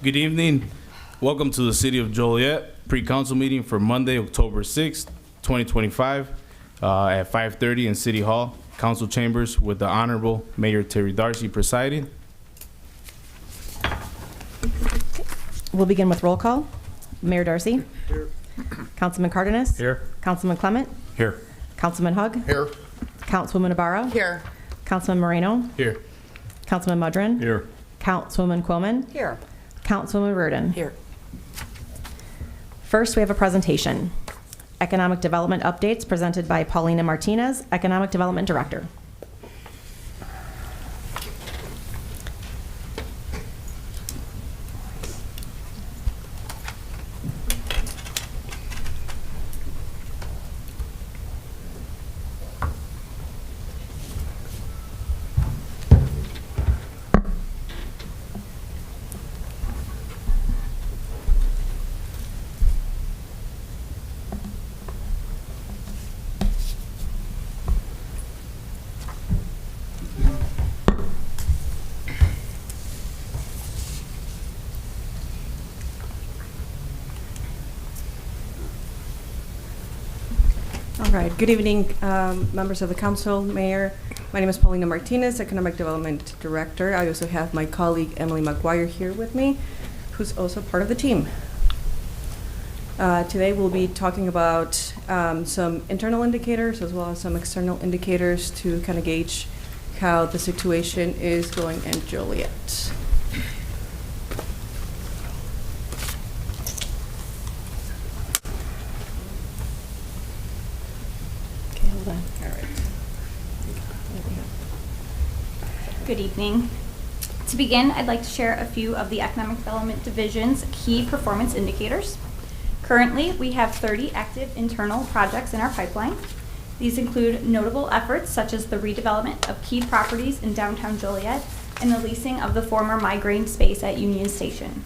Good evening. Welcome to the City of Joliet pre-council meeting for Monday, October 6th, 2025 at 5:30 in City Hall, Council Chambers, with the Honorable Mayor Terry Darcy presiding. We'll begin with roll call. Mayor Darcy. Here. Councilman Cardenas. Here. Councilman Clement. Here. Councilman Hug. Here. Councilwoman Navarro. Here. Councilman Moreno. Here. Councilman Mudrin. Here. Councilwoman Quillman. Here. Councilwoman Reardon. Here. First, we have a presentation. Economic Development Updates presented by Paulina Martinez, Economic Development Director. All right. Good evening, members of the council, mayor. My name is Paulina Martinez, Economic Development Director. I also have my colleague Emily McGuire here with me, who's also part of the team. Today we'll be talking about some internal indicators as well as some external indicators to kind of gauge how the situation is going in Joliet. Good evening. To begin, I'd like to share a few of the Economic Development Division's key performance indicators. Currently, we have 30 active internal projects in our pipeline. These include notable efforts such as the redevelopment of key properties in downtown Joliet and the leasing of the former migraine space at Union Station.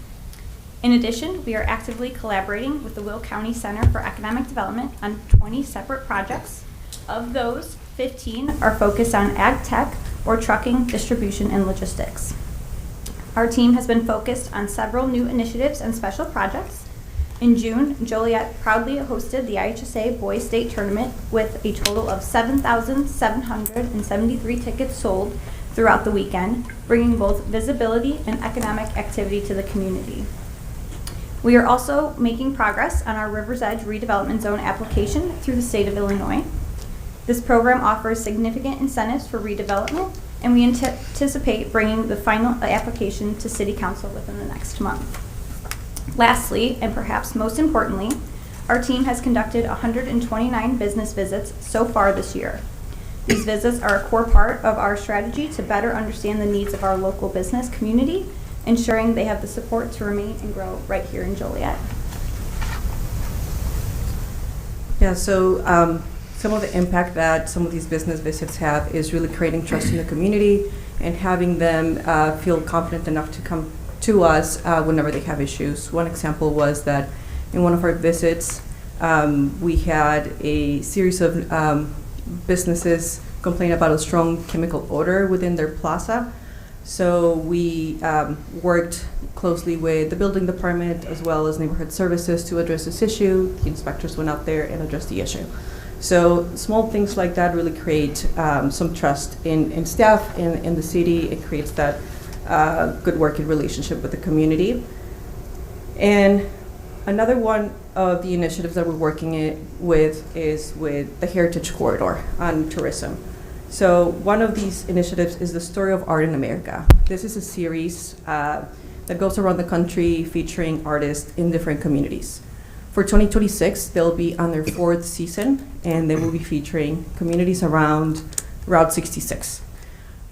In addition, we are actively collaborating with the Will County Center for Economic Development on 20 separate projects. Of those, 15 are focused on ag tech or trucking, distribution, and logistics. Our team has been focused on several new initiatives and special projects. In June, Joliet proudly hosted the IHSA Boys State Tournament with a total of 7,773 tickets sold throughout the weekend, bringing both visibility and economic activity to the community. We are also making progress on our River's Edge redevelopment zone application through the state of Illinois. This program offers significant incentives for redevelopment, and we anticipate bringing the final application to City Council within the next month. Lastly, and perhaps most importantly, our team has conducted 129 business visits so far this year. These visits are a core part of our strategy to better understand the needs of our local business community, ensuring they have the support to remain and grow right here in Joliet. Yeah, so some of the impact that some of these business visits have is really creating trust in the community and having them feel confident enough to come to us whenever they have issues. One example was that in one of our visits, we had a series of businesses complain about a strong chemical odor within their plaza. So we worked closely with the building department as well as neighborhood services to address this issue. The inspectors went out there and addressed the issue. So small things like that really create some trust in staff, in the city. It creates that good working relationship with the community. And another one of the initiatives that we're working with is with the Heritage Corridor on tourism. So one of these initiatives is the Story of Art in America. This is a series that goes around the country featuring artists in different communities. For 2026, they'll be on their 4th season, and they will be featuring communities around Route 66.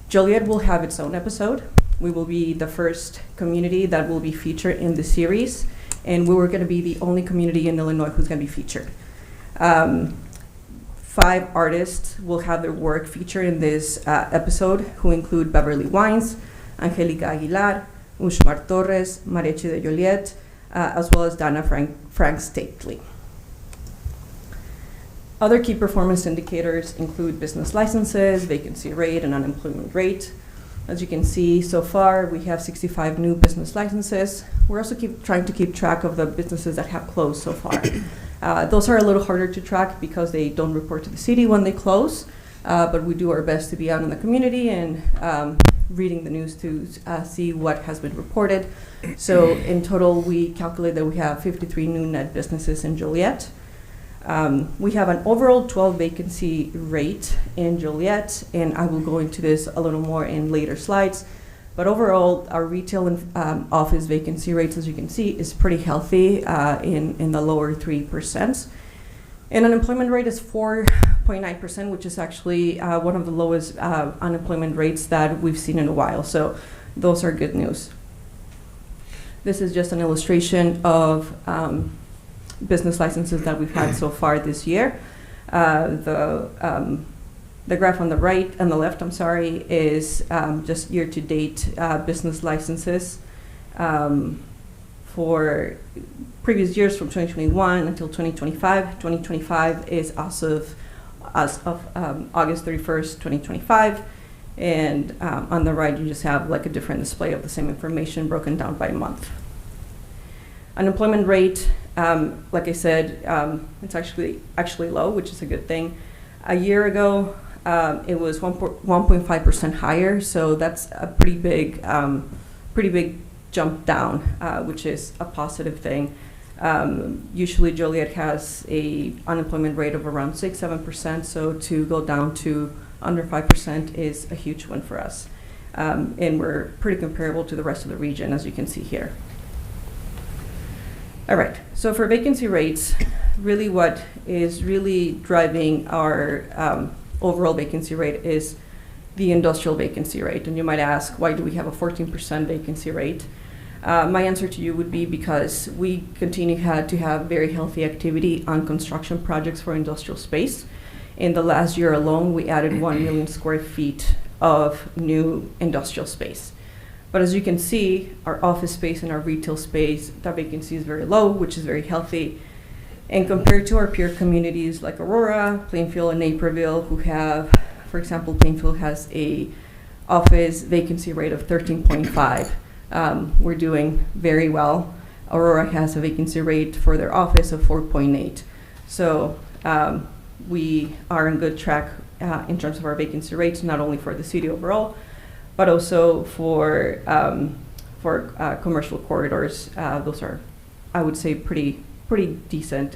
Joliet will have its own episode. We will be the first community that will be featured in the series, and we were going to be the only community in Illinois who's going to be featured. 5 artists will have their work featured in this episode, who include Beverly Wines, Angelica Aguilar, Ushmar Torres, Mariachi de Joliet, as well as Dana Frank Stately. Other key performance indicators include business licenses, vacancy rate, and unemployment rate. As you can see, so far, we have 65 new business licenses. We're also trying to keep track of the businesses that have closed so far. Those are a little harder to track because they don't report to the city when they close, but we do our best to be out in the community and reading the news to see what has been reported. So in total, we calculate that we have 53 new net businesses in Joliet. We have an overall 12 vacancy rate in Joliet, and I will go into this a little more in later slides. But overall, our retail and office vacancy rates, as you can see, is pretty healthy in the lower 3%. And unemployment rate is 4.9%, which is actually one of the lowest unemployment rates that we've seen in a while. So those are good news. This is just an illustration of business licenses that we've had so far this year. The graph on the right, on the left, is just year-to-date business licenses for previous years from 2021 until 2025. 2025 is as of August 31st, 2025. And on the right, you just have like a different display of the same information broken down by month. Unemployment rate, like I said, it's actually low, which is a good thing. A year ago, it was 1.5% higher, so that's a pretty big jump down, which is a positive thing. Usually Joliet has a unemployment rate of around 6-7%, so to go down to under 5% is a huge win for us. And we're pretty comparable to the rest of the region, as you can see here. All right, so for vacancy rates, really what is really driving our overall vacancy rate is the industrial vacancy rate. And you might ask, why do we have a 14% vacancy rate? My answer to you would be because we continue to have very healthy activity on construction projects for industrial space. In the last year alone, we added 1 million square feet of new industrial space. But as you can see, our office space and our retail space, that vacancy is very low, which is very healthy. And compared to our peer communities like Aurora, Plainfield, and Naperville, who have, for example, Plainfield has a office vacancy rate of 13.5. We're doing very well. Aurora has a vacancy rate for their office of 4.8. So we are on good track in terms of our vacancy rates, not only for the city overall, but also for commercial corridors. Those are, I would say, pretty decent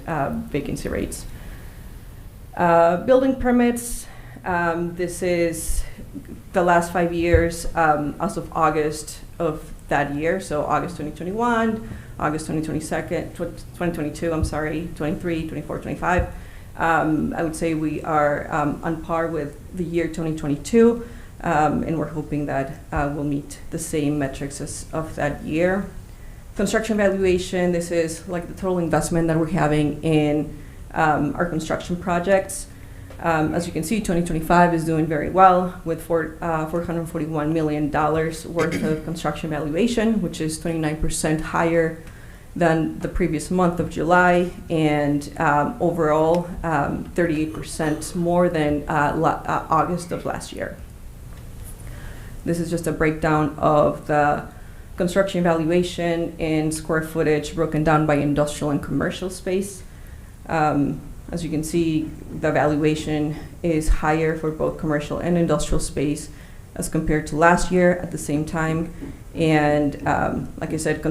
vacancy rates. Building permits, this is the last 5 years as of August of that year, so August 2021, August 2022, 23, 24, 25. I would say we are on par with the year 2022, and we're hoping that we'll meet the same metrics as of that year. Construction valuation, this is like the total investment that we're having in our construction projects. As you can see, 2025 is doing very well with $441 million worth of construction valuation, which is 29% higher than the previous month of July, and overall 38% more than August of last year. This is just a breakdown of the construction valuation in square footage broken down by industrial and commercial space. As you can see, the valuation is higher for both commercial and industrial space as compared to last year at the same time. And like I said,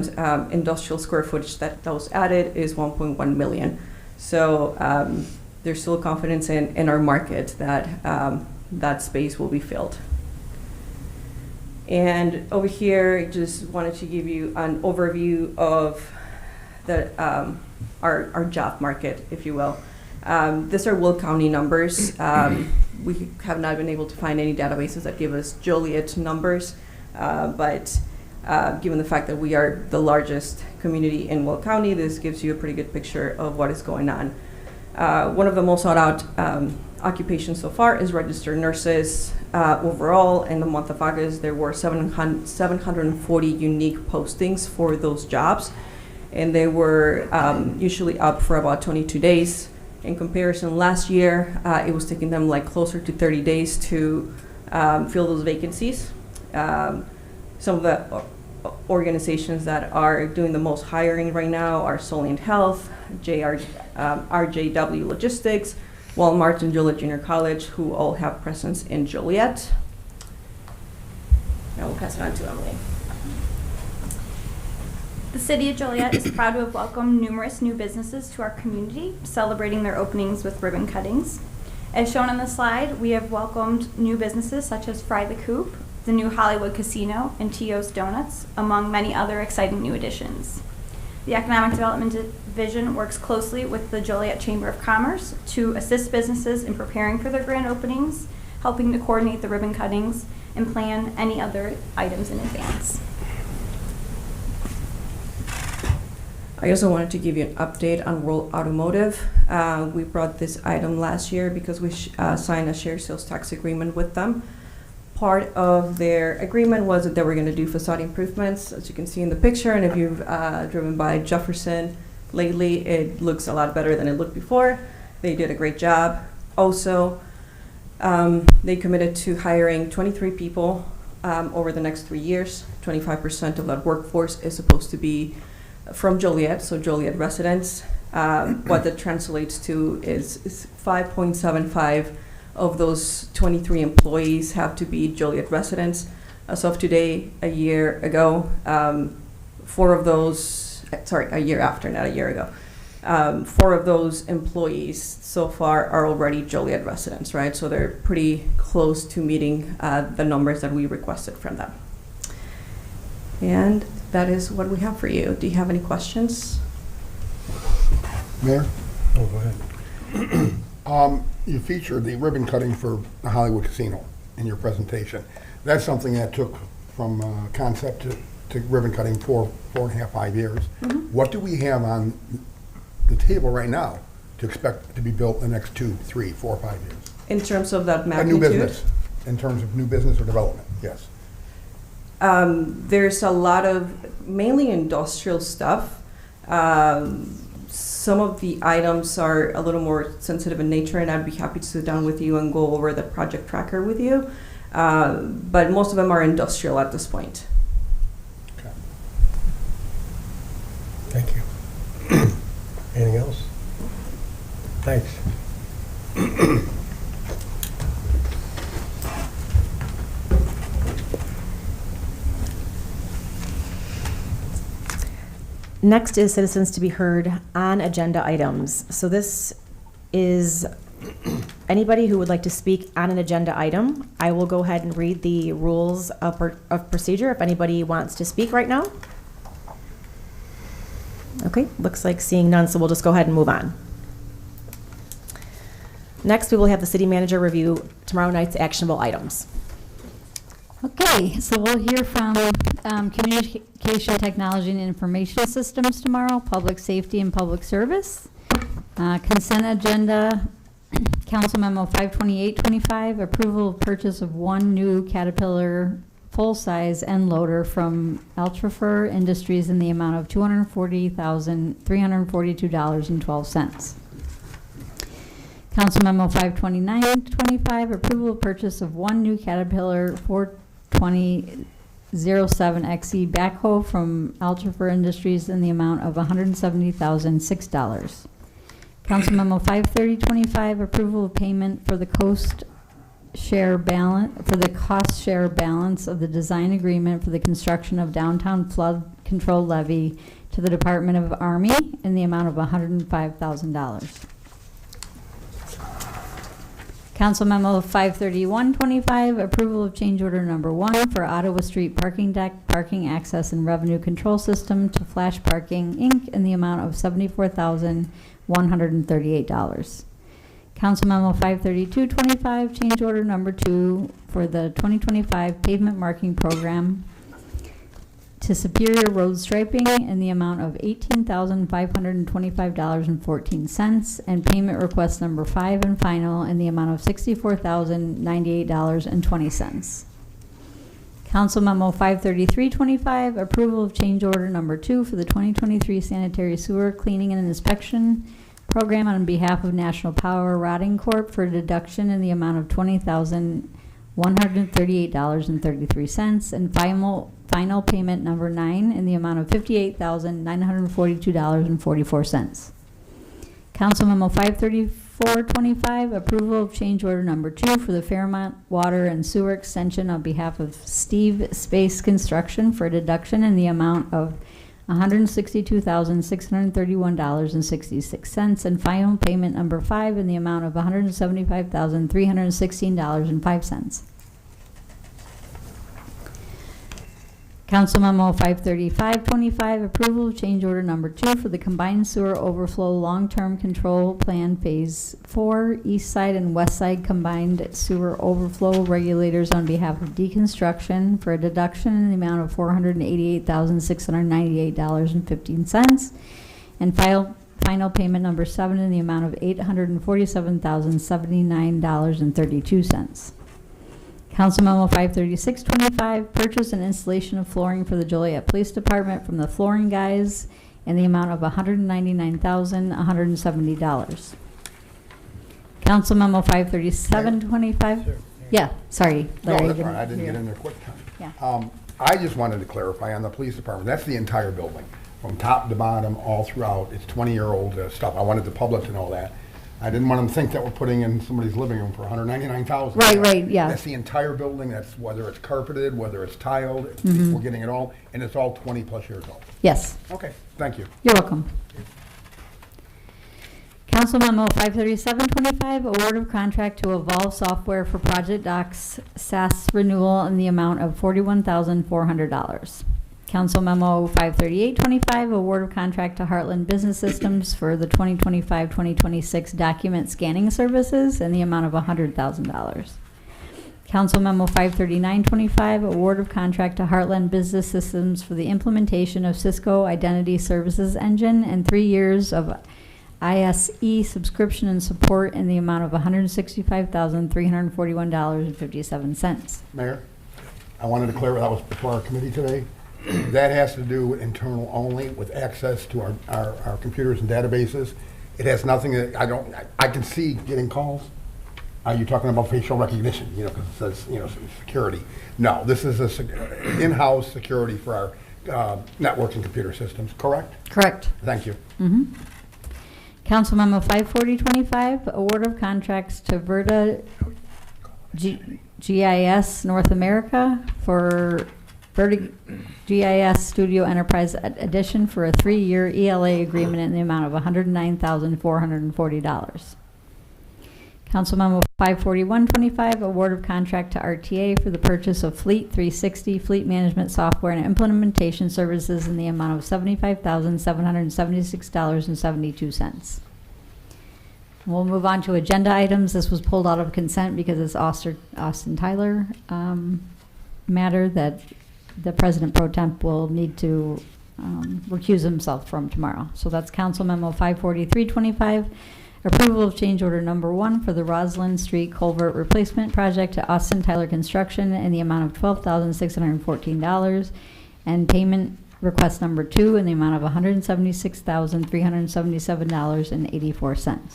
industrial square footage that was added is 1.1 million. So there's still confidence in our market that that space will be filled. And over here, just wanted to give you an overview of the our job market, if you will. These are Will County numbers. We have not been able to find any databases that give us Joliet numbers, but given the fact that we are the largest community in Will County, this gives you a pretty good picture of what is going on. One of the most sought out occupations so far is registered nurses. Overall, in the month of August, there were 740 unique postings for those jobs, and they were usually up for about 22 days. In comparison, last year, it was taking them like closer to 30 days to fill those vacancies. Some of the organizations that are doing the most hiring right now are Solent Health, RJW Logistics, Walmart, and Joliet Junior College, who all have presence in Joliet. Now we'll pass it on to Emily. The City of Joliet is proud to have welcomed numerous new businesses to our community, celebrating their openings with ribbon cuttings. As shown on the slide, we have welcomed new businesses such as Fry the Coop, the new Hollywood Casino, and Tio's Donuts, among many other exciting new additions. The Economic Development Division works closely with the Joliet Chamber of Commerce to assist businesses in preparing for their grand openings, helping to coordinate the ribbon cuttings, and plan any other items in advance. I also wanted to give you an update on World Automotive. We brought this item last year because we signed a share sales tax agreement with them. Part of their agreement was that they were going to do facade improvements, as you can see in the picture, and if you've driven by Jefferson lately, it looks a lot better than it looked before. They did a great job. Also, they committed to hiring 23 people over the next 3 years. 25% of that workforce is supposed to be from Joliet, so Joliet residents. What that translates to is 5.75 of those 23 employees have to be Joliet residents. As of today, a year ago, a year after, not a year ago, 4 of those employees so far are already Joliet residents, right? So they're pretty close to meeting the numbers that we requested from them. And that is what we have for you. Do you have any questions? Mayor, Oh, go ahead. you featured the ribbon cutting for the Hollywood Casino in your presentation. That's something that took from concept to ribbon cutting 4.5, 5 years. Mm-hmm. What do we have on the table right now to expect to be built in the next 2, 3, 4, 5 years? In terms of that A magnitude? new business, in terms of new business or development, yes. There's a lot of mainly industrial stuff. Some of the items are a little more sensitive in nature, and I'd be happy to sit down with you and go over the project tracker with you. But most of them are industrial at this point. Okay. Thank you. Anything else? Thanks. Next is citizens to be heard on agenda items. So this is anybody who would like to speak on an agenda item. I will go ahead and read the rules of procedure if anybody wants to speak right now. Okay, looks like seeing none, so we'll just go ahead and move on. Next, we will have the city manager review tomorrow night's actionable items. Okay, so we'll hear from Communication Technology and Information Systems tomorrow, Public Safety and Public Service. Consent agenda, Council Memo 52825, approval of purchase of 1 new Caterpillar full-size end loader from Altrifer Industries in the amount of $240,342.12. Council Memo 52925, approval of purchase of 1 new Caterpillar 42007XE backhoe from Altrifer Industries in the amount of $170,006. Council Memo 53025, approval of payment for the cost share balance of the design agreement for the construction of downtown flood control levee to the Department of Army in the amount of $105,000. Council Memo 53125, approval of change order number 1 for Ottawa Street parking deck, parking access and revenue control system to Flash Parking, Inc. in the amount of $74,138. Council Memo 53225, change order number 2 for the 2025 pavement marking program to Superior Road Striping in the amount of $18,525.14, and payment request number 5 and final in the amount of $64,098.20. Council Memo 53325, approval of change order number 2 for the 2023 sanitary sewer cleaning and inspection program on behalf of National Power Rotting Corp. for a deduction in the amount of $20,100 $138.33, and final payment number 9 in the amount of $58,942.44. Council Memo 53425, approval of change order number 2 for the Fairmont Water and Sewer Extension on behalf of Steve Space Construction for a deduction in the amount of $162,631.66, and final payment number 5 in the amount of $175,316.05. Council Memo 53525, approval of change order number 2 for the combined sewer overflow long-term control plan Phase 4, east side and west side combined sewer overflow regulators on behalf of deconstruction for a deduction in the amount of $488,698.15, and final payment number 7 in the amount of $847,079.32. Council Memo 53625, purchase and installation of flooring for the Joliet Police Department from the Flooring Guys in the amount of $199,170. Council Memo 53725. Sure. Yeah, sorry. No, Larry, that's fine, I didn't get in there quick time. Yeah. I just wanted to clarify on the police department, that's the entire building, from top to bottom, all throughout. It's 20-year-old stuff. I wanted the public to know that. I didn't want them to think that we're putting in somebody's living room for $199,000. Right, yeah. That's the entire building. That's whether it's carpeted, whether it's tiled. Mm-hmm. We're getting it all, and it's all 20-plus years old. Yes, Okay, thank you. you're welcome. Council Memo 53725, award of contract to Evolve Software for Project Docs SaaS renewal in the amount of $41,400. Council Memo 53825, award of contract to Heartland Business Systems for the 2025-2026 document scanning services in the amount of $100,000. Council Memo 53925, award of contract to Heartland Business Systems for the implementation of Cisco Identity Services Engine and 3 years of ISE subscription and support in the amount of $165,341.57. Mayor, I wanted to clarify, that was before our committee today. That has to do with internal only, with access to our computers and databases. It has nothing, I can see getting calls. Are you talking about facial recognition, because it says, security? No, this is in-house security for our networks and computer systems, correct? Correct. Thank you. Mm-hmm. Council Memo 54025, award of contracts to Verta GIS North America for Verta GIS Studio Enterprise Edition for a 3-year ELA agreement in the amount of $109,440. Council Memo 54125, award of contract to RTA for the purchase of Fleet 360 fleet management software and implementation services in the amount of $75,776.72. We'll move on to agenda items. This was pulled out of consent because it's Austin Tyler matter that the President Pro Temp will need to recuse himself from tomorrow. So that's Council Memo 54325. Approval of change order number 1 for the Roslyn Street Culvert Replacement Project to Austin Tyler Construction in the amount of $12,614, and payment request number 2 in the amount of $176,377.84.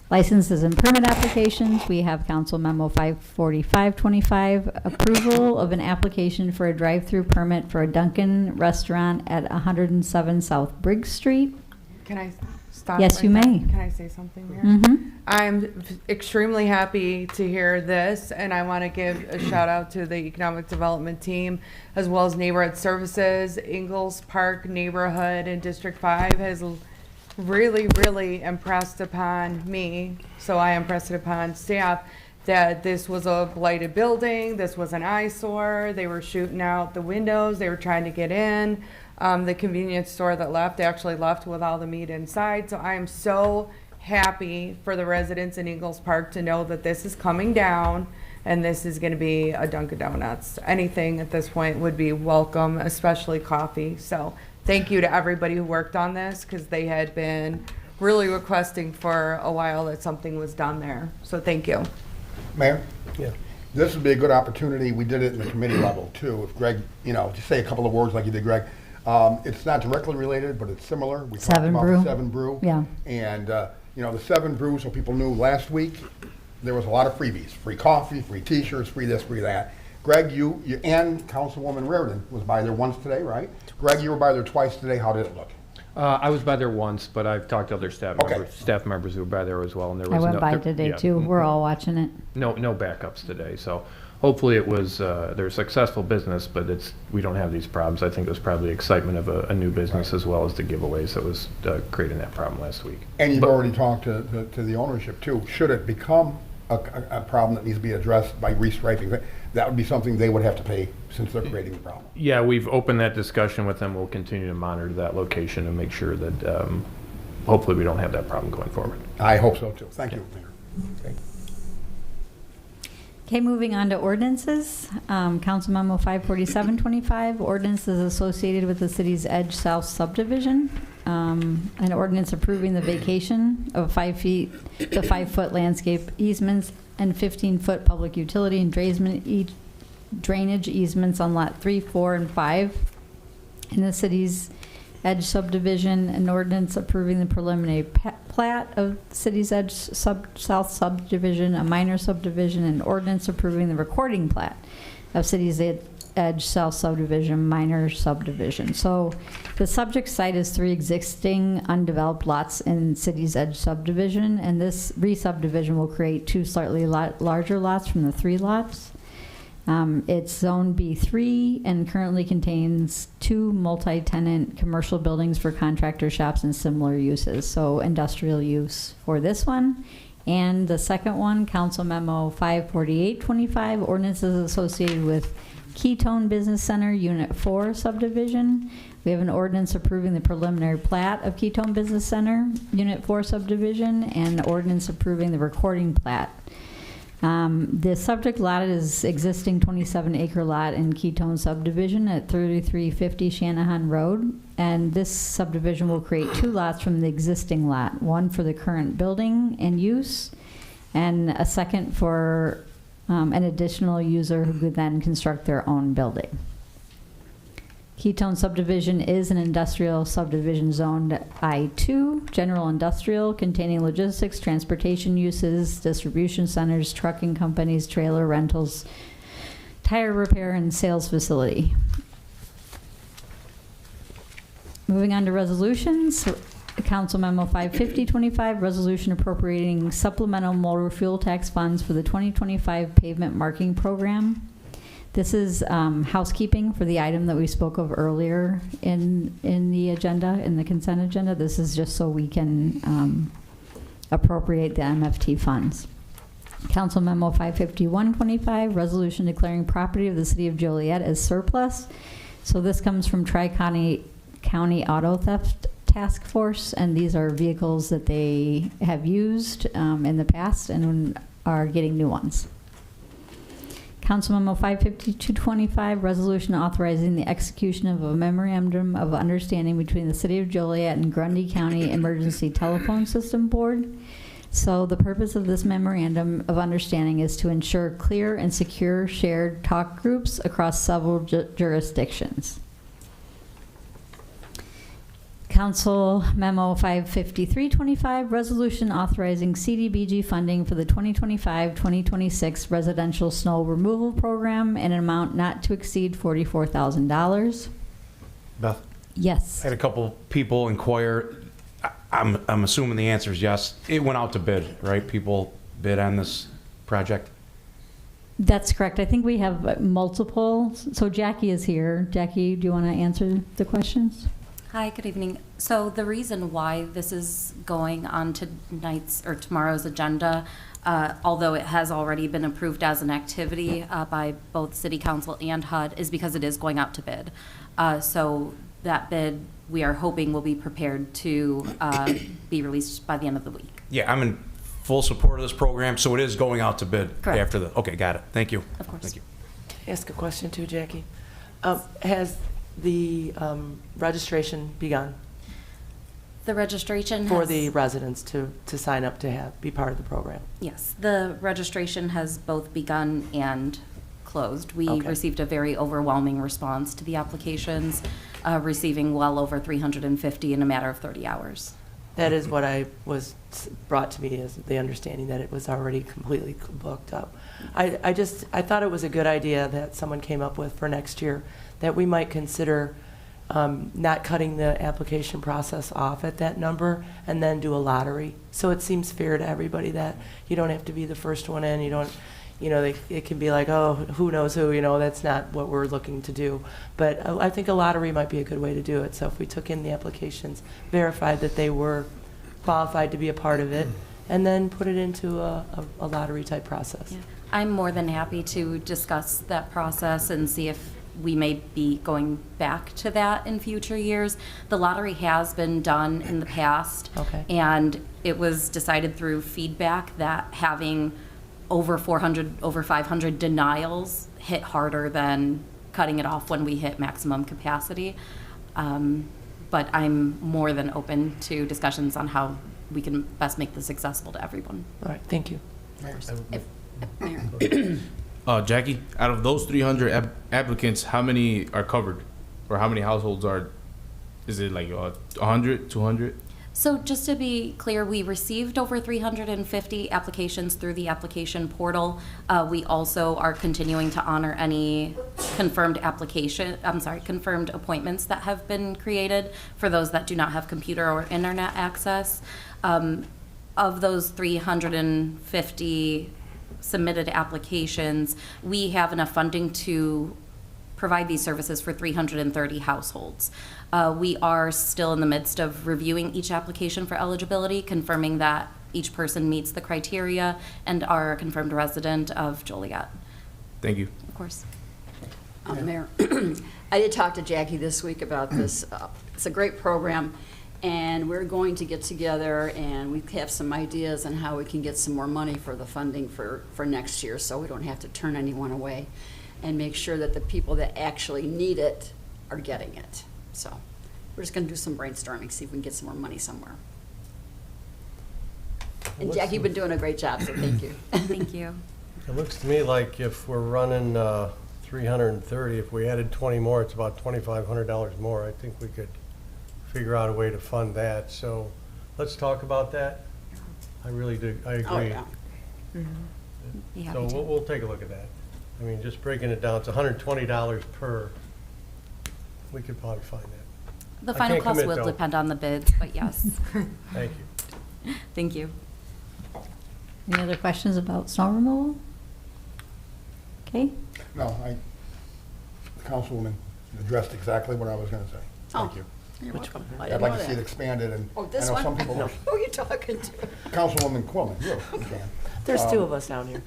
Licenses and permit applications, we have Council Memo 54525, approval of an application for a drive-through permit for a Dunkin' restaurant at 107 South Briggs Street. Can I stop? Yes, right you there? may. Can I say something here? Mm-hmm. I'm extremely happy to hear this, and I want to give a shout out to the economic development team as well as neighborhood services. Ingalls Park neighborhood in District 5 has really impressed upon me, so I impressed it upon staff, that this was a blighted building, this was an eyesore, they were shooting out the windows, they were trying to get in. The convenience store that left actually left with all the meat inside, so I am so happy for the residents in Ingalls Park to know that this is coming down and this is going to be a Dunkin' Donuts. Anything at this point would be welcome, especially coffee. So thank you to everybody who worked on this, because they had been really requesting for a while that something was done there. So thank you. Mayor? Yeah. This would be a good opportunity. We did it in the committee level too. If Greg, just say a couple of words like you did, Greg. It's not directly related, but it's similar. We talked Seven about Brew. the 7 Brew. Yeah. And, the 7 Brew, so people knew last week, there was a lot of freebies, free coffee, free t-shirts, free this, free that. Greg, you and Councilwoman Reardon was by there once today, right? Greg, you were by there twice today. How did it look? I was by there once, but I've talked to other staff Okay. members who were by there as well, and there I was went by there- today yeah, too. We're all watching it. no backups today. So hopefully it was they're successful business, but we don't have these problems. I think it was probably excitement of a new business as well as the giveaways that was creating that problem last week. And you've But- already talked to the ownership too. Should it become a problem that needs to be addressed by restriping, that would be something they would have to pay since they're creating the problem. Yeah, we've opened that discussion with them. We'll continue to monitor that location and make sure that hopefully we don't have that problem going forward. I hope so too. Thank you, Mayor. Okay, moving on to ordinances. Council Memo 54725, ordinances associated with the city's Edge South subdivision. An ordinance approving the vacation of 5 feet to 5-foot landscape easements and 15-foot public utility and drainage easements on lot 3, 4, and 5 in the city's Edge subdivision. An ordinance approving the preliminary plat of the city's Edge South subdivision, a minor subdivision, and ordinance approving the recording plat of city's Edge South subdivision, minor subdivision. So the subject site is 3 existing undeveloped lots in city's Edge subdivision, and this re-subdivision will create 2 slightly larger lots from the 3 lots. It's zone B3 and currently contains 2 multi-tenant commercial buildings for contractor shops and similar uses. So industrial use for this one. And the second one, Council Memo 54825, ordinances associated with Ketone Business Center Unit 4 subdivision. We have an ordinance approving the preliminary plat of Ketone Business Center Unit 4 subdivision and ordinance approving the recording plat. The subject lot is existing 27-acre lot in Ketone subdivision at 3350 Shanahan Road. And this subdivision will create 2 lots from the existing lot, one for the current building and use, and a second for an additional user who could then construct their own building. Ketone subdivision is an industrial subdivision zoned I2, general industrial, containing logistics, transportation uses, distribution centers, trucking companies, trailer rentals, tire repair, and sales facility. Moving on to resolutions. Council Memo 55025, resolution appropriating supplemental motor fuel tax funds for the 2025 pavement marking program. This is housekeeping for the item that we spoke of earlier in the agenda, in the consent agenda. This is just so we can appropriate the MFT funds. Council Memo 55125, resolution declaring property of the City of Joliet as surplus. So this comes from Tri-County Auto Theft Task Force, and these are vehicles that they have used in the past and are getting new ones. Council Memo 55225, resolution authorizing the execution of a memorandum of understanding between the City of Joliet and Grundy County Emergency Telephone System Board. So the purpose of this memorandum of understanding is to ensure clear and secure shared talk groups across several jurisdictions. Council Memo 55325, resolution authorizing CDBG funding for the 2025-2026 residential snow removal program in an amount not to exceed $44,000. Beth, Yes. I had a couple people inquire. I'm assuming the answer is yes. It went out to bid, right? People bid on this project? That's correct. I think we have multiple. So Jackie is here. Jackie, do you want to answer the questions? Hi, good evening. So the reason why this is going on tonight's or tomorrow's agenda, although it has already been approved as an activity by both City Council and HUD, is because it is going out to bid. So that bid, we are hoping, will be prepared to be released by the end of the week. Yeah, I'm in full support of this program, so it is going out to bid Correct. after the, okay, got it. Thank you. Of course. Thank you. Ask a question too, Jackie. Has the registration begun The registration for has, the residents to sign up to be part of the program? yes, the registration has both begun and closed. We Okay. received a very overwhelming response to the applications, receiving well over 350 in a matter of 30 hours. That is what I was brought to me as the understanding that it was already completely booked up. I thought it was a good idea that someone came up with for next year, that we might consider not cutting the application process off at that number and then do a lottery. So it seems fair to everybody that you don't have to be the first one in. You don't, it can be like, oh, who knows who, that's not what we're looking to do. But I think a lottery might be a good way to do it. So if we took in the applications, verified that they were qualified to be a part of it, and then put it into a lottery type process. Yeah. I'm more than happy to discuss that process and see if we may be going back to that in future years. The lottery has been done in the past. Okay. And it was decided through feedback that having over 500 denials hit harder than cutting it off when we hit maximum capacity. But I'm more than open to discussions on how we can best make this accessible to everyone. All right, thank you. Jackie, out of those 300 applicants, how many are covered? Or how many households is it like 100, 200? So just to be clear, we received over 350 applications through the application portal. We also are continuing to honor any confirmed appointments that have been created for those that do not have computer or internet access. Of those 350 submitted applications, we have enough funding to provide these services for 330 households. We are still in the midst of reviewing each application for eligibility, confirming that each person meets the criteria and are a confirmed resident of Joliet. Thank you. Of course. Mayor, I did talk to Jackie this week about this. It's a great program, and we're going to get together and we have some ideas on how we can get some more money for the funding for next year, so we don't have to turn anyone away, and make sure that the people that actually need it are getting it. So we're just going to do some brainstorming, see if we can get some more money somewhere. And Jackie, you've been doing a great job, so thank you. Thank you. It looks to me like if we're running 330, if we added 20 more, it's about $2,500 more. I think we could figure out a way to fund that. So let's talk about that. I really do. I agree. Oh, yeah. Yeah, So we'll take a look at that. I mean, just breaking it down, it's $120 per. We could probably find that. The I final can't cost commit, will though. depend on the bids, but yes. Thank you. Thank you. Any other questions about snow removal? Okay. No, the Councilwoman addressed exactly what I was going to say. Thank Oh. you. You're welcome. I I'd didn't like know to see it that. expanded, and Oh, I this know one? some people are. Who are you talking to? Councilwoman Quillen, you can. There's two of us down here.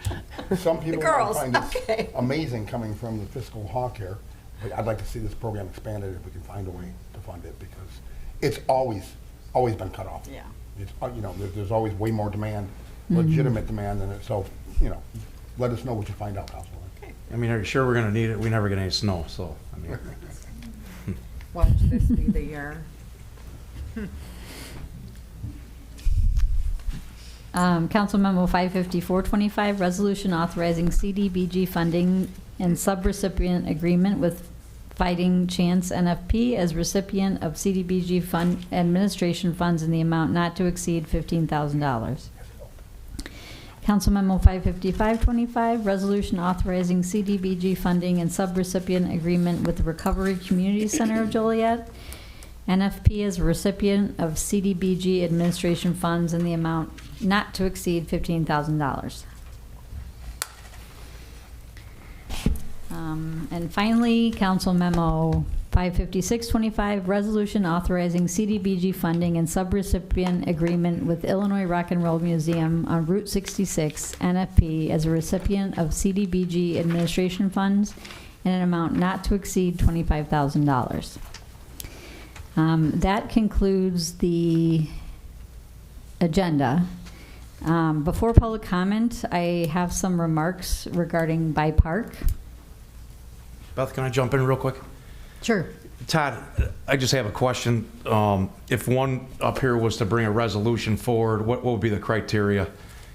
Some people girls, find this okay. amazing coming from the fiscal hawk here, but I'd like to see this program expanded if we can find a way to fund it, because it's always been cut off. Yeah. It's, there's always way more demand, legitimate demand than it, so, let us know what you find out, Councilwoman. I mean, are you sure we're gonna need it? We never get any snow, so, I mean. Watch this be the year. Council Memo 55425, resolution authorizing CDBG funding and subrecipient agreement with Fighting Chance NFP as recipient of CDBG fund administration funds in the amount not to exceed $15,000. Council Memo 55525, resolution authorizing CDBG funding and subrecipient agreement with the Recovery Community Center of Joliet, NFP as a recipient of CDBG administration funds in the amount not to exceed $15,000. And finally, Council Memo 55625, resolution authorizing CDBG funding and subrecipient agreement with Illinois Rock and Roll Museum on Route 66, NFP, as a recipient of CDBG administration funds in an amount not to exceed $25,000. That concludes the agenda. Before public comment, I have some remarks regarding By Park. Beth, can I jump in real quick? Sure. Todd, I just have a question. If one up here was to bring a resolution forward, what would be the criteria?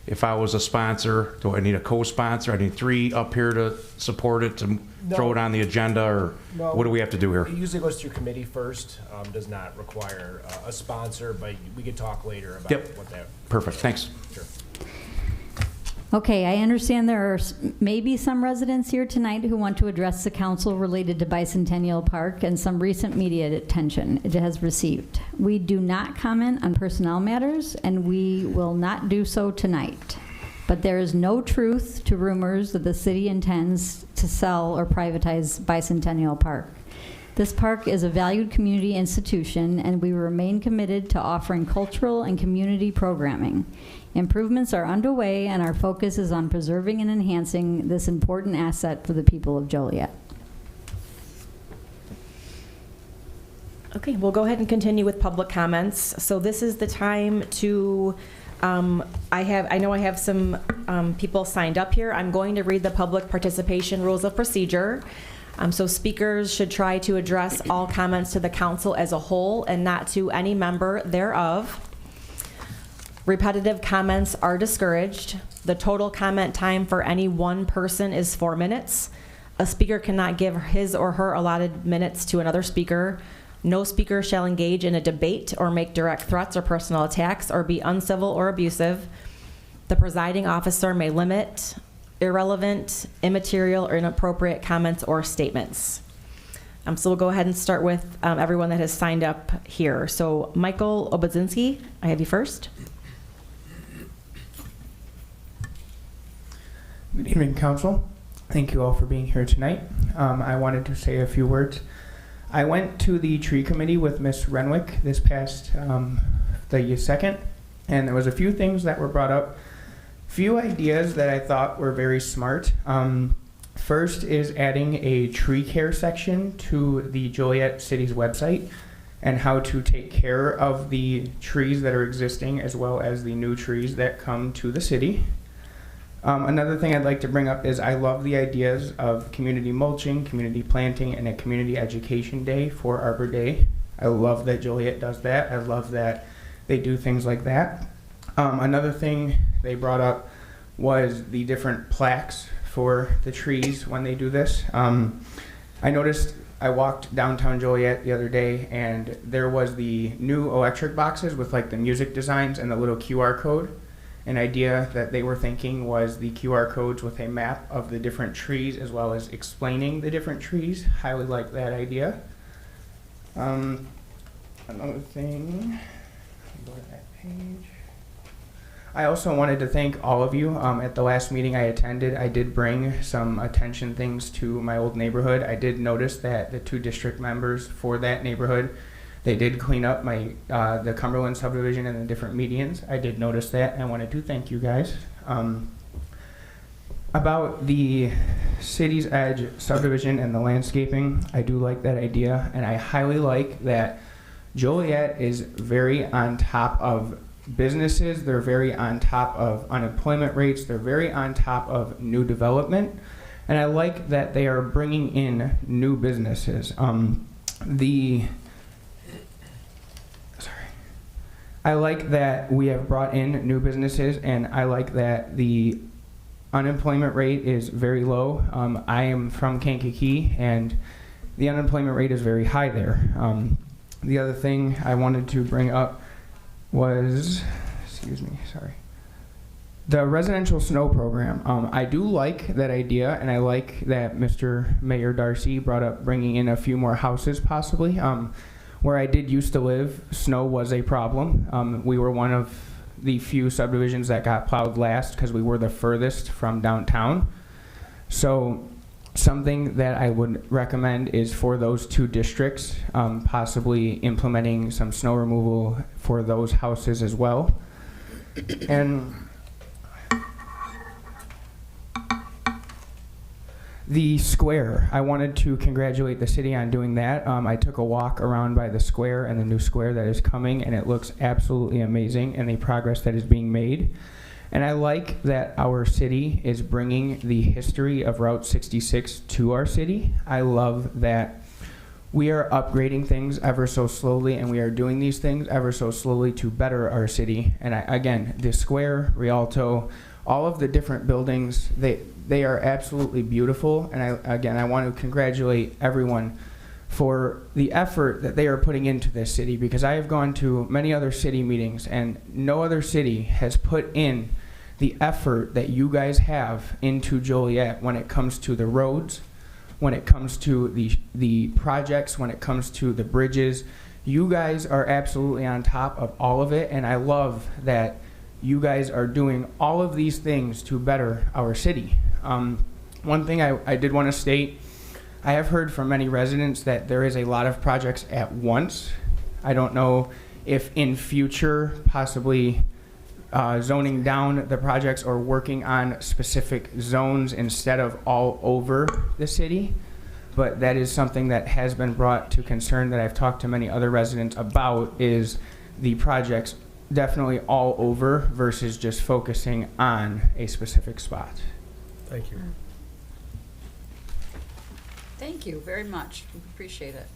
If I was a sponsor, do I need a co-sponsor? I need 3 up here to support it, to throw it on the agenda, or No. what do we have to do here? It usually goes through committee first, does not require a sponsor, but we could talk later about Yep. what that. Perfect, thanks. Sure. Okay, I understand there are maybe some residents here tonight who want to address the council related to Bicentennial Park and some recent media attention it has received. We do not comment on personnel matters, and we will not do so tonight. But there is no truth to rumors that the city intends to sell or privatize Bicentennial Park. This park is a valued community institution, and we remain committed to offering cultural and community programming. Improvements are underway, and our focus is on preserving and enhancing this important asset for the people of Joliet. Okay, we'll go ahead and continue with public comments. So this is the time to, I know I have some people signed up here. I'm going to read the public participation rules of procedure. So speakers should try to address all comments to the council as a whole and not to any member thereof. Repetitive comments are discouraged. The total comment time for any one person is 4 minutes. A speaker cannot give his or her allotted minutes to another speaker. No speaker shall engage in a debate or make direct threats or personal attacks or be uncivil or abusive. The presiding officer may limit irrelevant, immaterial, or inappropriate comments or statements. So we'll go ahead and start with everyone that has signed up here. So Michael Obadzinski, I have you first. Good evening, Council. Thank you all for being here tonight. I wanted to say a few words. I went to the tree committee with Ms. Renwick this past the second, and there was a few things that were brought up, few ideas that I thought were very smart. First is adding a tree care section to the Joliet City's website and how to take care of the trees that are existing as well as the new trees that come to the city. Another thing I'd like to bring up is I love the ideas of community mulching, community planting, and a community education day for Arbor Day. I love that Joliet does that. I love that they do things like that. Another thing they brought up was the different plaques for the trees when they do this. I noticed I walked downtown Joliet the other day and there was the new electric boxes with like the music designs and the little QR code. An idea that they were thinking was the QR codes with a map of the different trees as well as explaining the different trees. Highly like that idea. Another thing, go to that page. I also wanted to thank all of you. At the last meeting I attended, I did bring some attention things to my old neighborhood. I did notice that the 2 district members for that neighborhood, they did clean up my the Cumberland subdivision and the different medians. I did notice that, and I wanted to thank you guys. About the City's Edge subdivision and the landscaping, I do like that idea, and I highly like that Joliet is very on top of businesses. They're very on top of unemployment rates. They're very on top of new development, and I like that they are bringing in new businesses. I like that we have brought in new businesses, and I like that the unemployment rate is very low. I am from Kankakee, and the unemployment rate is very high there. The other thing I wanted to bring up was, the residential snow program. I do like that idea, and I like that Mr. Mayor Darcy brought up bringing in a few more houses possibly. Where I did used to live, snow was a problem. We were one of the few subdivisions that got plowed last because we were the furthest from downtown. So something that I would recommend is for those 2 districts, possibly implementing some snow removal for those houses as well. And the square, I wanted to congratulate the city on doing that. I took a walk around by the square and the new square that is coming, and it looks absolutely amazing, and the progress that is being made. And I like that our city is bringing the history of Route 66 to our city. I love that we are upgrading things ever so slowly, and we are doing these things ever so slowly to better our city. And again, the square, Rialto, all of the different buildings, they are absolutely beautiful. And I want to congratulate everyone for the effort that they are putting into this city, because I have gone to many other city meetings, and no other city has put in the effort that you guys have into Joliet when it comes to the roads, when it comes to the projects, when it comes to the bridges. You guys are absolutely on top of all of it, and I love that you guys are doing all of these things to better our city. One thing I did want to state, I have heard from many residents that there is a lot of projects at once. I don't know if in future, possibly zoning down the projects or working on specific zones instead of all over the city. But that is something that has been brought to concern that I've talked to many other residents about, is the projects definitely all over versus just focusing on a specific spot. Thank you. Thank you very much. We appreciate it.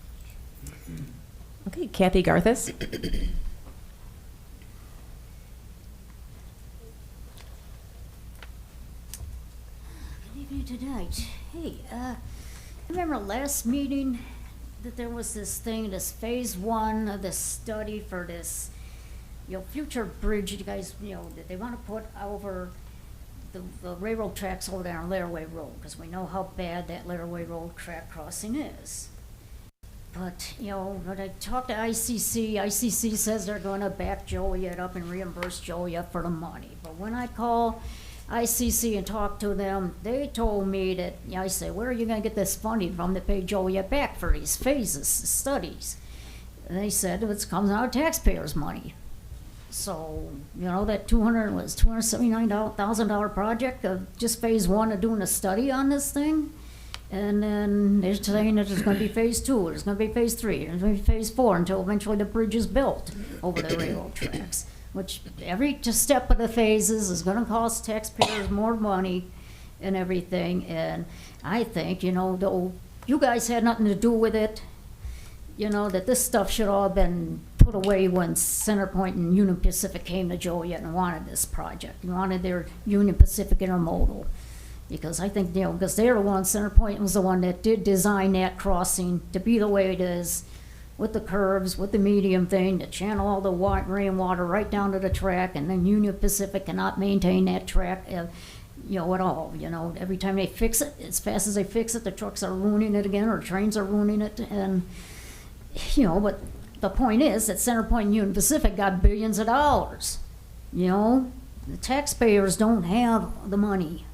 Okay, Kathy Garthis. Good evening tonight. Hey, I remember last meeting that there was this thing, this phase one of this study for this, future bridge, you guys, that they want to put over the railroad tracks over there on Laraway Road, because we know how bad that Laraway Road track crossing is. But, when I talk to ICC says they're going to back Joliet up and reimburse Joliet for the money. But when I call ICC and talk to them, they told me that, I say, where are you going to get this funding from to pay Joliet back for these phases, studies? And they said it comes out of taxpayers' money. So, that $279,000 project of just phase one of doing a study on this thing. And then they're saying that there's going to be phase two, there's going to be phase three, there's going to be phase four, until eventually the bridge is built over the railroad tracks. Which every step of the phases is going to cost taxpayers more money and everything. And I think, though you guys had nothing to do with it, that this stuff should all have been put away when Centerpoint and Union Pacific came to Joliet and wanted this project. Wanted their Union Pacific Intermodal. Because I think, because they're the one, Centerpoint was the one that did design that crossing to be the way it is, with the curves, with the medium thing, to channel all the rainwater right down to the track, and then Union Pacific cannot maintain that track, at all. Every time they fix it, as fast as they fix it, the trucks are ruining it again, or trains are ruining it, and, but the point is that Centerpoint and Union Pacific got billions of dollars. The taxpayers don't have the money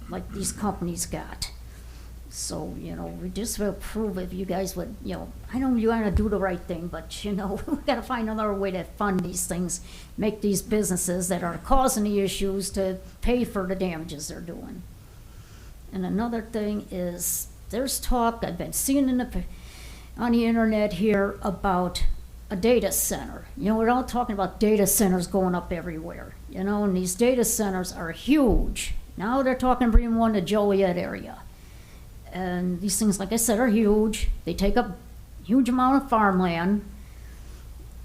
like these companies got. So, we just will prove if you guys would, I know you want to do the right thing, but, we got to find another way to fund these things, make these businesses that are causing the issues to pay for the damages they're doing. And another thing is, there's talk I've been seeing on the internet here about a data center. We're all talking about data centers going up everywhere, and these data centers are huge. Now they're talking bringing one to Joliet area. And these things, like I said, are huge. They take up huge amount of farmland,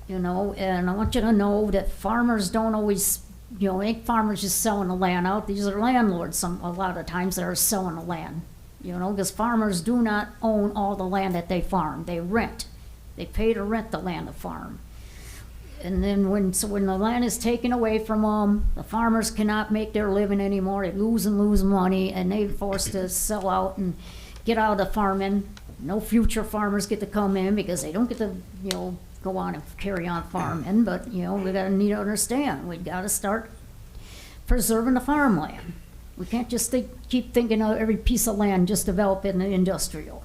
and I want you to know that farmers don't always, ain't farmers just selling the land out. These are landlords a lot of times that are selling the land, because farmers do not own all the land that they farm. They rent. They pay to rent the land to farm. And then when the land is taken away from them, the farmers cannot make their living anymore. They lose money, and they're forced to sell out and get out of the farming. No future farmers get to come in because they don't get to, go on and carry on farming. But, we need to understand, we got to start preserving the farmland. We can't just keep thinking of every piece of land just develop in the industrial.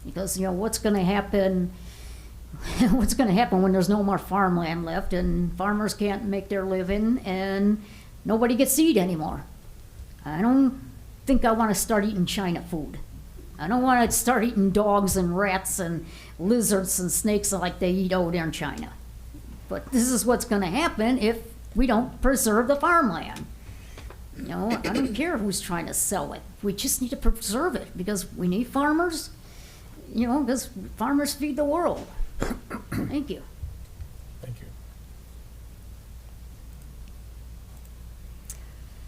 Because, what's going to happen? What's going to happen when there's no more farmland left and farmers can't make their living and nobody gets to eat anymore? I don't think I want to start eating China food. I don't want to start eating dogs and rats and lizards and snakes like they eat over there in China. But this is what's going to happen if we don't preserve the farmland. I don't care who's trying to sell it. We just need to preserve it because we need farmers. you know, because farmers feed the world. Thank you. Thank you.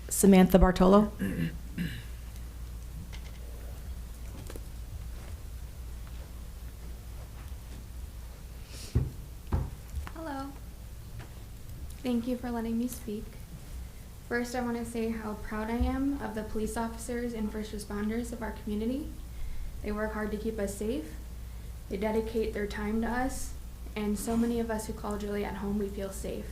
Samantha Bartolo. Hello. Thank you for letting me speak. First, I want to say how proud I am of the police officers and first responders of our community. They work hard to keep us safe. They dedicate their time to us, and so many of us who call Joliet home, we feel safe.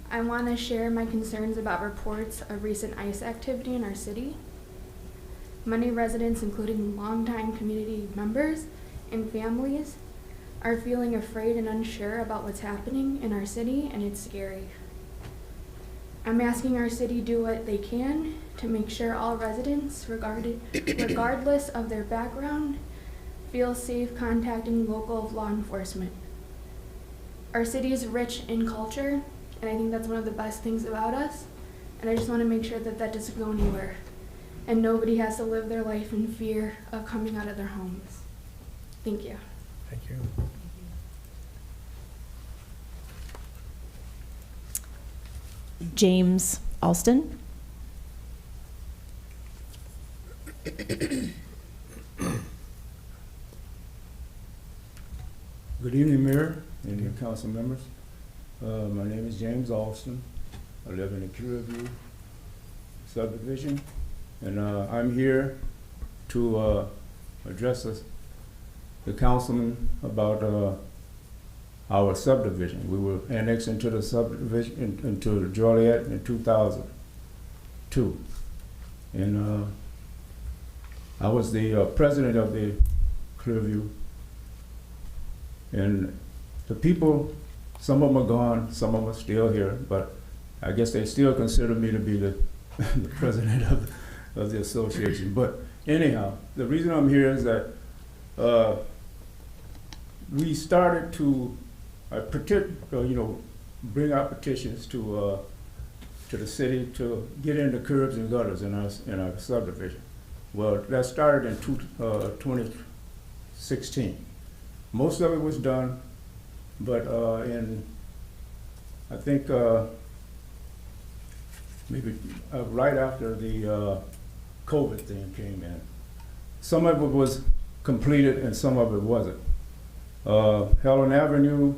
I want to share my concerns about reports of recent ICE activity in our city. Many residents, including longtime community members and families, are feeling afraid and unsure about what's happening in our city, and it's scary. I'm asking our city do what they can to make sure all residents, regardless of their background, feel safe contacting local law enforcement. Our city is rich in culture, and I think that's one of the best things about us, and I just want to make sure that that doesn't go anywhere, and nobody has to live their life in fear of coming out of their homes. Thank you. Thank you. James Alston. Good evening, Mayor and your council members. My name is James Alston. I live in the Clearview subdivision, and I'm here to address the councilman about our subdivision. We were annexed into the subdivision, into Joliet in 2002. And I was the president of the Clearview. And the people, some of them are gone, some of them are still here, but I guess they still consider me to be the, the president of the association. But anyhow, the reason I'm here is that we started to bring out petitions to the city to get into curbs and gutters in our subdivision. Well, that started in 2016. Most of it was done, but I think maybe right after the COVID thing came in, some of it was completed and some of it wasn't. Helen Avenue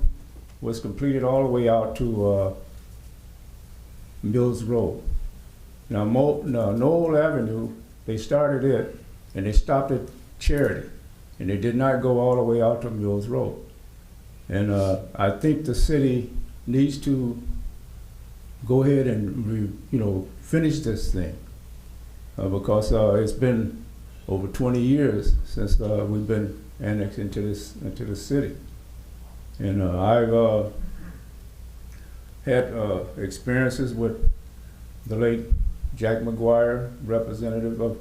was completed all the way out to Mills Road. Now, Knoll Avenue, they started it and they stopped at Charity, and they did not go all the way out to Mills Road. And I think the city needs to go ahead and finish this thing because it's been over 20 years since we've been annexed into the city. And I've had experiences with the late Jack McGuire, representative of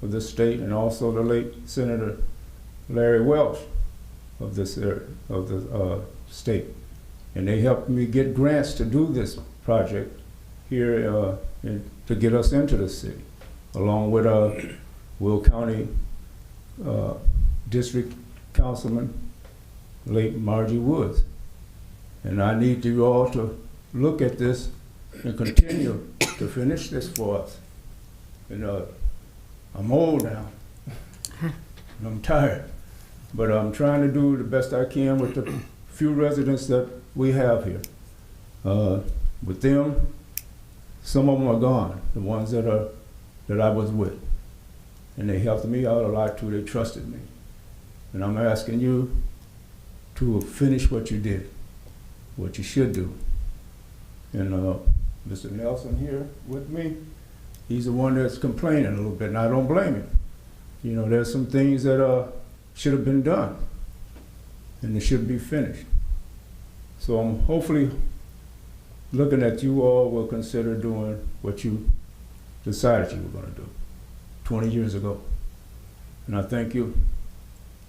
the state, and also the late Senator Larry Welch of this area, of the state. And they helped me get grants to do this project here to get us into the city, along with Will County District Councilman, late Margie Woods. And I need you all to look at this and continue to finish this for us. And I'm old now, and I'm tired, but I'm trying to do the best I can with the few residents that we have here. With them, some of them are gone, the ones that I was with. And they helped me out a lot too, they trusted me. And I'm asking you to finish what you did, what you should do. And Mr. Nelson here with me, he's the one that's complaining a little bit, and I don't blame him. You know, there's some things that should have been done, and they should be finished. So I'm hopefully looking at you all will consider doing what you decided you were gonna do 20 years ago. And I thank you,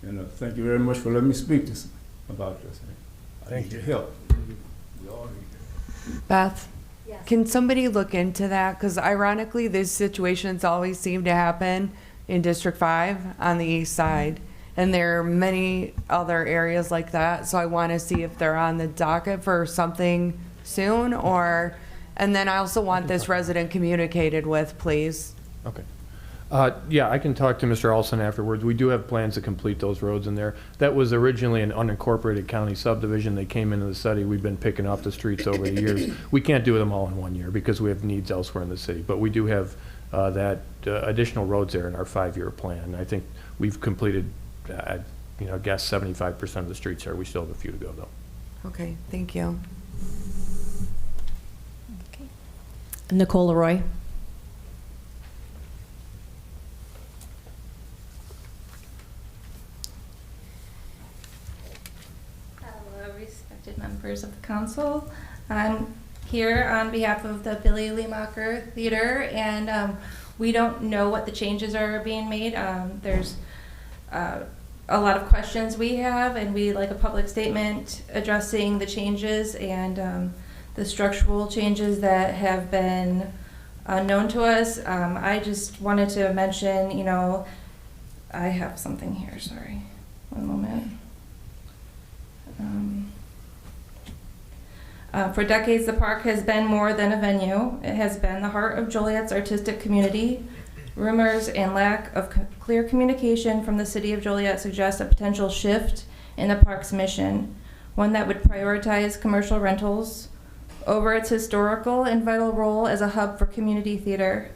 and thank you very much for letting me speak about this. I need your help. We all need your Beth, can somebody look into that? Because ironically, these situations always seem to happen in District 5 on the east side. And there are many other areas like that. So I want to see if they're on the docket for something soon and then I also want this resident communicated with, please. Okay. Yeah, I can talk to Mr. Olson afterwards. We do have plans to complete those roads in there. That was originally an unincorporated county subdivision. They came into the study. We've been picking off the streets over the years. We can't do them all in 1 year because we have needs elsewhere in the city. But we do have that additional roads there in our 5-year plan. I think we've completed, I guess 75% of the streets there. We still have a few to go, though. Okay, thank you. Nicole Leroy. Hello, respected members of the council. I'm here on behalf of the Billy Liemacher Theater, and we don't know what the changes are being made. There's a lot of questions we have, and we'd like a public statement addressing the changes and the structural changes that have been known to us. I just wanted to mention, I have something here, sorry. One moment. For decades, the park has been more than a venue. It has been the heart of Joliet's artistic community. Rumors and lack of clear communication from the city of Joliet suggest a potential shift in the park's mission, one that would prioritize commercial rentals over its historical and vital role as a hub for community theater.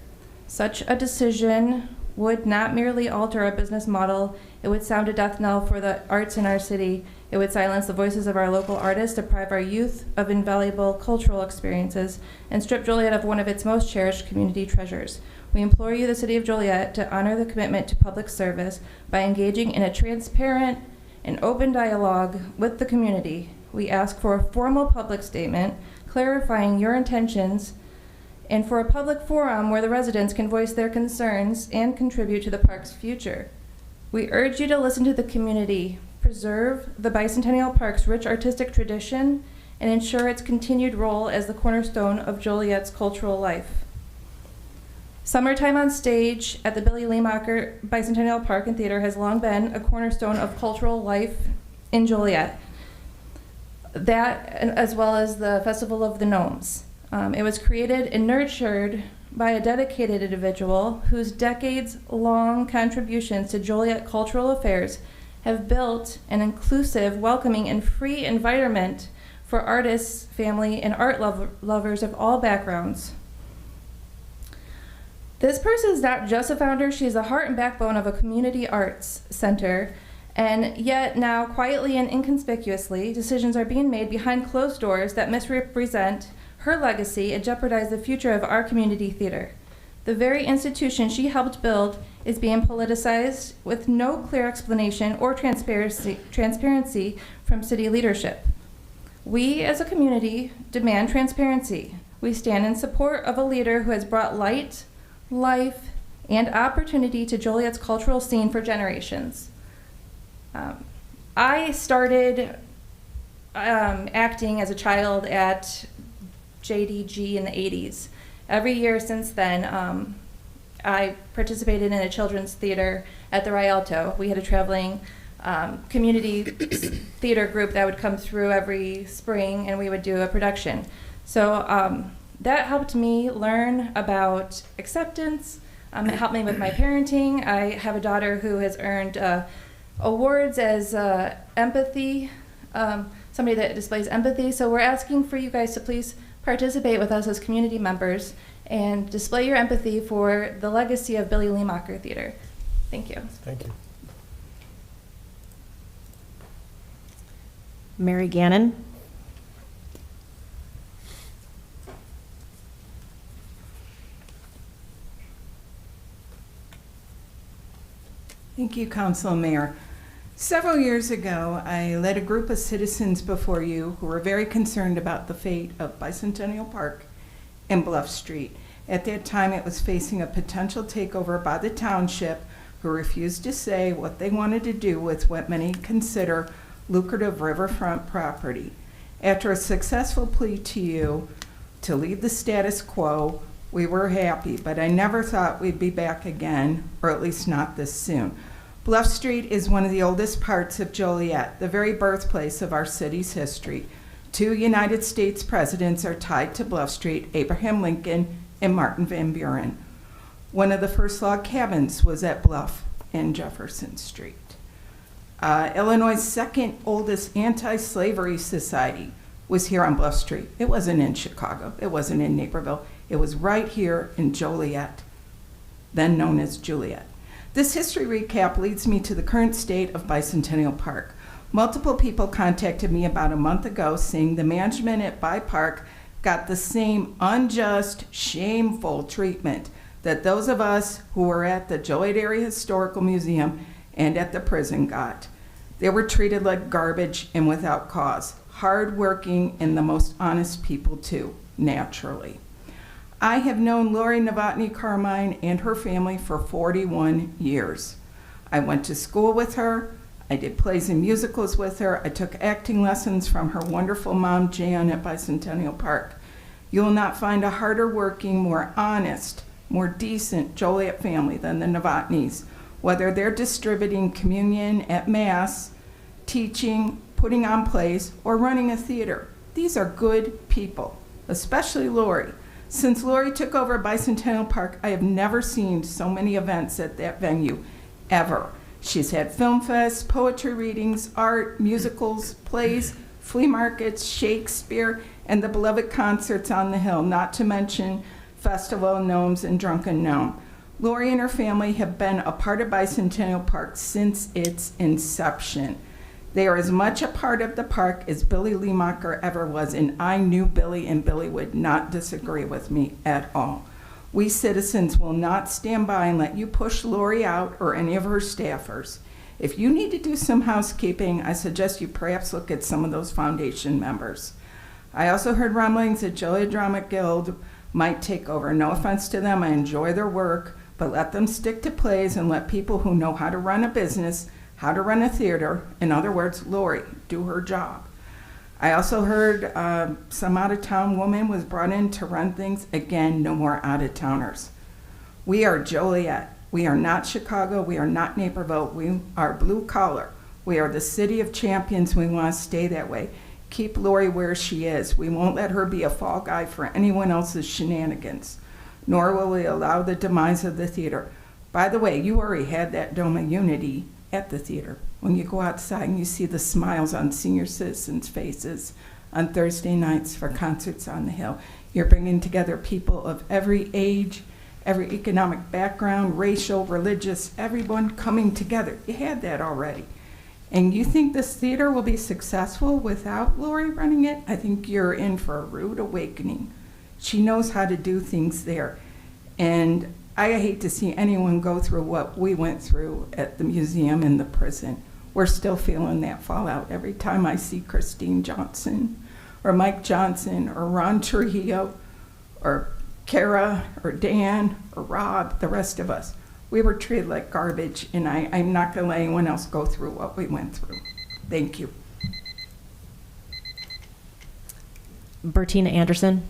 Such a decision would not merely alter our business model, it would sound a death knell for the arts in our city. It would silence the voices of our local artists, deprive our youth of invaluable cultural experiences, and strip Joliet of one of its most cherished community treasures. We implore you, the city of Joliet, to honor the commitment to public service by engaging in a transparent and open dialogue with the community. We ask for a formal public statement clarifying your intentions and for a public forum where the residents can voice their concerns and contribute to the park's future. We urge you to listen to the community, preserve the Bicentennial Park's rich artistic tradition, and ensure its continued role as the cornerstone of Joliet's cultural life. Summertime on stage at the Billy Liemacher Bicentennial Park and Theater has long been a cornerstone of cultural life in Joliet. That, as well as the Festival of the Gnomes. It was created and nurtured by a dedicated individual whose decades-long contributions to Joliet cultural affairs have built an inclusive, welcoming, and free environment for artists, family, and art lovers of all backgrounds. This person is not just a founder, she's the heart and backbone of a community arts center. And yet now, quietly and inconspicuously, decisions are being made behind closed doors that misrepresent her legacy and jeopardize the future of our community theater. The very institution she helped build is being politicized with no clear explanation or transparency from city leadership. We, as a community, demand transparency. We stand in support of a leader who has brought light, life, and opportunity to Joliet's cultural scene for generations. I started acting as a child at JDG in the 80s. Every year since then, I participated in a children's theater at the Rialto. We had a traveling community theater group that would come through every spring, and we would do a production. So that helped me learn about acceptance. It helped me with my parenting. I have a daughter who has earned awards as empathy, somebody that displays empathy. So we're asking for you guys to please participate with us as community members and display your empathy for the legacy of Billy Liemacher Theater. Thank you. Thank you. Mary Gannon. Thank you, Council and Mayor. Several years ago, I led a group of citizens before you who were very concerned about the fate of Bicentennial Park and Bluff Street. At that time, it was facing a potential takeover by the township, who refused to say what they wanted to do with what many consider lucrative riverfront property. After a successful plea to you to leave the status quo, we were happy, but I never thought we'd be back again, or at least not this soon. Bluff Street is one of the oldest parts of Joliet, the very birthplace of our city's history. 2 United States presidents are tied to Bluff Street, Abraham Lincoln and Martin Van Buren. One of the first log cabins was at Bluff and Jefferson Street. Illinois' second oldest anti-slavery society was here on Bluff Street. It wasn't in Chicago. It wasn't in Naperville. It was right here in Joliet, then known as Juliet. This history recap leads me to the current state of Bicentennial Park. Multiple people contacted me about a month ago saying the management at Bi Park got the same unjust, shameful treatment that those of us who were at the Joliet Area Historical Museum and at the prison got. They were treated like garbage and without cause. Hardworking and the most honest people too, naturally. I have known Lori Novotny Carmine and her family for 41 years. I went to school with her. I did plays and musicals with her. I took acting lessons from her wonderful mom, Jan, at Bicentennial Park. You will not find a harder working, more honest, more decent Joliet family than the Novotnys, whether they're distributing communion at Mass, teaching, putting on plays, or running a theater. These are good people, especially Lori. Since Lori took over Bicentennial Park, I have never seen so many events at that venue, ever. She's had film fests, poetry readings, art, musicals, plays, flea markets, Shakespeare, and the beloved concerts on the hill, not to mention Festival of Gnomes and Drunken Gnome. Lori and her family have been a part of Bicentennial Park since its inception. They are as much a part of the park as Billy Liemacher ever was, and I knew Billy, and Billy would not disagree with me at all. We citizens will not stand by and let you push Lori out or any of her staffers. If you need to do some housekeeping, I suggest you perhaps look at some of those foundation members. I also heard rumblings that Joliet Drama Guild might take over. No offense to them, I enjoy their work, but let them stick to plays and let people who know how to run a business, how to run a theater, in other words, Lori, do her job. I also heard some out-of-town woman was brought in to run things. Again, no more out-of-towners. We are Joliet. We are not Chicago. We are not Naperville. We are blue collar. We are the city of champions. We want to stay that way. Keep Lori where she is. We won't let her be a fall guy for anyone else's shenanigans, nor will we allow the demise of the theater. By the way, you already had that Dome of Unity at the theater. When you go outside and you see the smiles on senior citizens' faces on Thursday nights for concerts on the hill, you're bringing together people of every age, every economic background, racial, religious, everyone coming together. You had that already. And you think this theater will be successful without Lori running it? I think you're in for a rude awakening. She knows how to do things there. And I hate to see anyone go through what we went through at the museum and the prison. We're still feeling that fallout every time I see Christine Johnson or Mike Johnson or Ron Trujillo or Kara or Dan or Rob, the rest of us. We were treated like garbage, and I'm not going to let anyone else go through what we went through. Thank you. Bertina Anderson.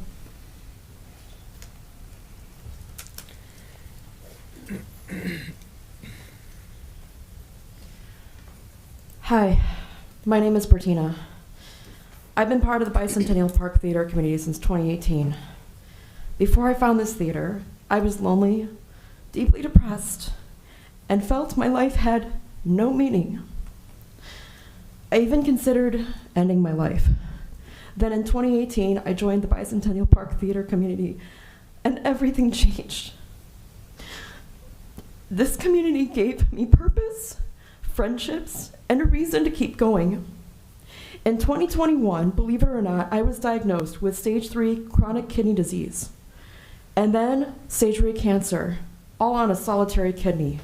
Hi, my name is Bertina. I've been part of the Bicentennial Park Theater Committee since 2018. Before I found this theater, I was lonely, deeply depressed, and felt my life had no meaning. I even considered ending my life. Then in 2018, I joined the Bicentennial Park Theater community, and everything changed. This community gave me purpose, friendships, and a reason to keep going. In 2021, believe it or not, I was diagnosed with stage 3 chronic kidney disease, and then stage 3 cancer, all on a solitary kidney.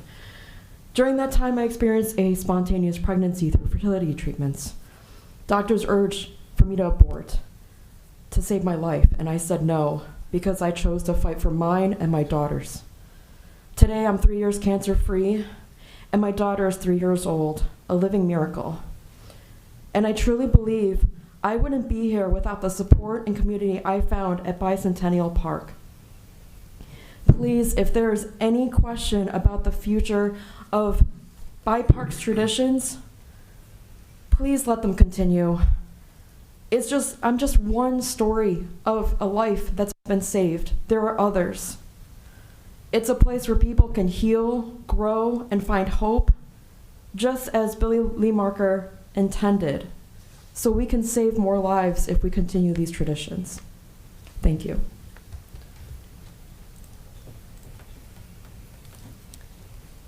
During that time, I experienced a spontaneous pregnancy through fertility treatments. Doctors urged for me to abort, to save my life, and I said no, because I chose to fight for mine and my daughter's. Today, I'm 3 years cancer-free, and my daughter is 3 years old, a living miracle. And I truly believe I wouldn't be here without the support and community I found at Bicentennial Park. Please, if there's any question about the future of by parks traditions, please let them continue. I'm just one story of a life that's been saved. There are others. It's a place where people can heal, grow, and find hope, just as Billy Lee Marker intended. So we can save more lives if we continue these traditions. Thank you.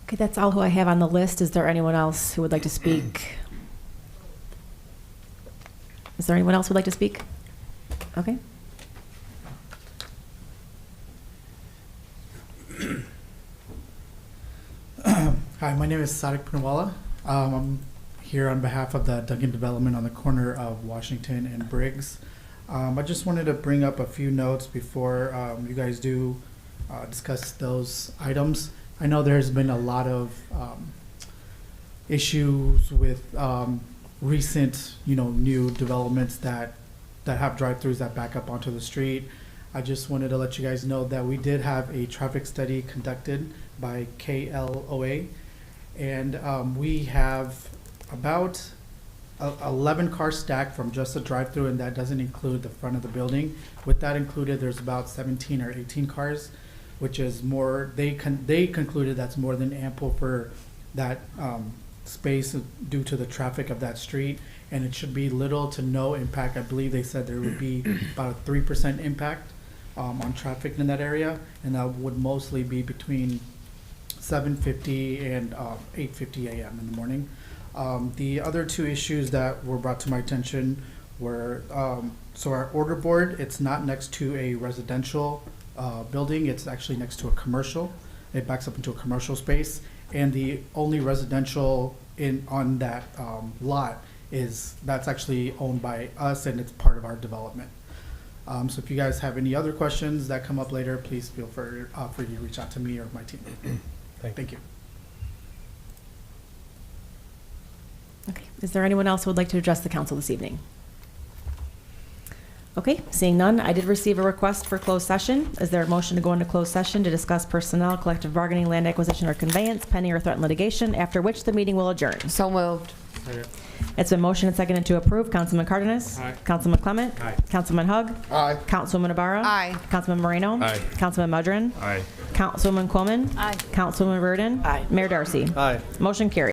Okay, that's all who I have on the list. Is there anyone else who would like to speak? Is there anyone else who would like to speak? Okay. Hi, my name is Sadiq Punawala. I'm here on behalf of the Duncan Development on the corner of Washington and Briggs. I just wanted to bring up a few notes before you guys do discuss those items. I know there's been a lot of issues with recent, new developments that have drive-throughs that back up onto the street. I just wanted to let you guys know that we did have a traffic study conducted by KLOA, and we have about 11 cars stacked from just the drive-through, and that doesn't include the front of the building. With that included, there's about 17 or 18 cars, which is more. They concluded that's more than ample for that space due to the traffic of that street, and it should be little to no impact. I believe they said there would be about a 3% impact on traffic in that area, and that would mostly be between 7:50 and 8:50 a.m. in the morning. The other two issues that were brought to my attention were, so our order board, it's not next to a residential building, it's actually next to a commercial. It backs up into a commercial space, and the only residential on that lot that's actually owned by us, and it's part of our development. So if you guys have any other questions that come up later, please feel free to reach out to me or my team. Thank you. Okay. Is there anyone else who would like to address the council this evening? Okay, seeing none, I did receive a request for closed session. Is there a motion to go into closed session to discuss personnel, collective bargaining, land acquisition, or conveyance, pending or threatened litigation, after which the meeting will adjourn? So moved. It's been motioned and seconded to approve. Councilman Cardenas? Aye. Councilman Clement? Aye. Councilman Hug? Aye. Councilwoman Ibarra? Aye. Councilman Moreno? Aye. Councilman Mudrin? Aye. Councilwoman Quillman? Aye. Councilwoman Reardon? Aye. Mayor Darcy? Aye. Motion carried.